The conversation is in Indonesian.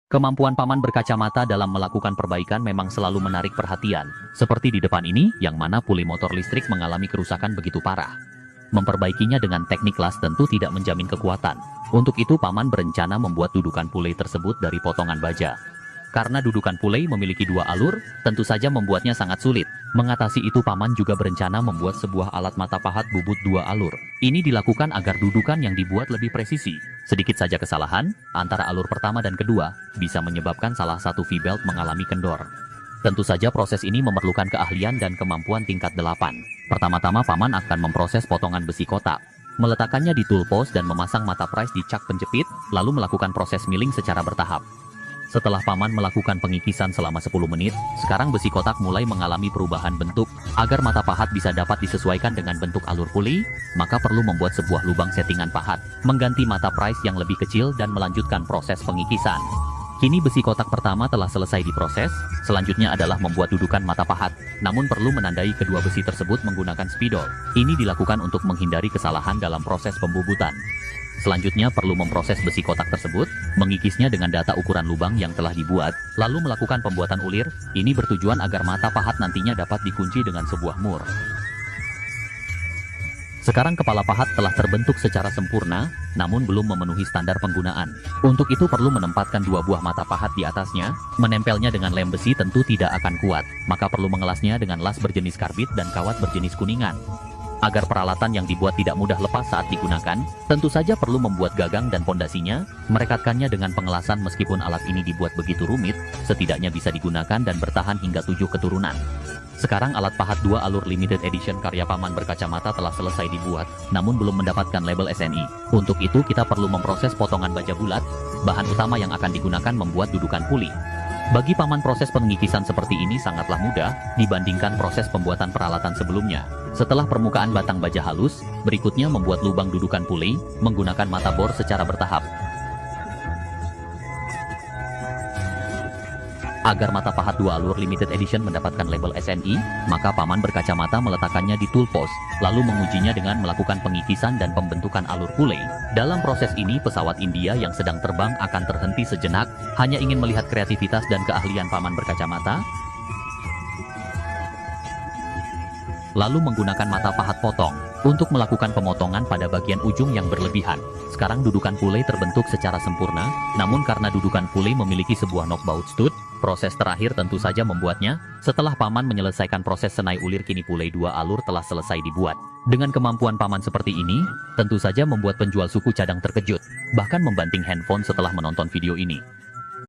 Kemampuan paman berkacamata dalam melakukan perbaikan memang selalu menarik perhatian, seperti di depan ini, yang mana puli motor listrik mengalami kerusakan begitu parah. Memperbaikinya dengan teknik las tentu tidak menjamin kekuatan. Untuk itu paman berencana membuat dudukan pulei tersebut dari potongan baja. Karena dudukan pulei memiliki dua alur, tentu saja membuatnya sangat sulit. Mengatasi itu paman juga berencana membuat sebuah alat mata pahat bubut dua alur. Ini dilakukan agar dudukan yang dibuat lebih presisi. Sedikit saja kesalahan, antara alur pertama dan kedua, bisa menyebabkan salah satu V-belt mengalami kendor. Tentu saja proses ini memerlukan keahlian dan kemampuan tingkat 8. Pertama-tama paman akan memproses potongan besi kotak. Meletakkannya di tool post dan memasang mata pries di cak penjepit, lalu melakukan proses milling secara bertahap. Setelah paman melakukan pengikisan selama 10 menit, sekarang besi kotak mulai mengalami perubahan bentuk. Agar mata pahat bisa dapat disesuaikan dengan bentuk alur puli, maka perlu membuat sebuah lubang settingan pahat, mengganti mata pries yang lebih kecil dan melanjutkan proses pengikisan. Kini besi kotak pertama telah selesai diproses, selanjutnya adalah membuat dudukan mata pahat. Namun perlu menandai kedua besi tersebut menggunakan spidol. Ini dilakukan untuk menghindari kesalahan dalam proses pembubutan. Selanjutnya perlu memproses besi kotak tersebut, mengikisnya dengan data ukuran lubang yang telah dibuat, lalu melakukan pembuatan ulir. Ini bertujuan agar mata pahat nantinya dapat dikunci dengan sebuah mur. Sekarang kepala pahat telah terbentuk secara sempurna, namun belum memenuhi standar penggunaan. Untuk itu perlu menempatkan dua buah mata pahat di atasnya, menempelnya dengan lem besi tentu tidak akan kuat, maka perlu mengelasnya dengan las berjenis karbit dan kawat berjenis kuningan. Agar peralatan yang dibuat tidak mudah lepas saat digunakan, tentu saja perlu membuat gagang dan pondasinya, merekatkannya dengan pengelasan meskipun alat ini dibuat begitu rumit, setidaknya bisa digunakan dan bertahan hingga 7 keturunan. Sekarang alat pahat 2 alur limited edition karya paman berkacamata telah selesai dibuat, namun belum mendapatkan label SNI. Untuk itu kita perlu memproses potongan baja bulat, bahan utama yang akan digunakan membuat dudukan puli. Bagi paman proses pengikisan seperti ini sangatlah mudah dibandingkan proses pembuatan peralatan sebelumnya. Setelah permukaan batang baja halus, berikutnya membuat lubang dudukan puli menggunakan mata bor secara bertahap. Agar mata pahat 2 alur limited edition mendapatkan label SNI, maka paman berkacamata meletakkannya di tool post, lalu mengujinya dengan melakukan pengikisan dan pembentukan alur pulei. Dalam proses ini pesawat India yang sedang terbang akan terhenti sejenak, hanya ingin melihat kreativitas dan keahlian paman berkacamata, lalu menggunakan mata pahat potong untuk melakukan pemotongan pada bagian ujung yang berlebihan. Sekarang dudukan pulei terbentuk secara sempurna, namun karena dudukan pulei memiliki sebuah knockbaut stud, proses terakhir tentu saja membuatnya. Setelah paman menyelesaikan proses senai ulir, kini pulei 2 alur telah selesai dibuat. Dengan kemampuan paman seperti ini, tentu saja membuat penjual suku cadang terkejut, bahkan membanting handphone setelah menonton video ini.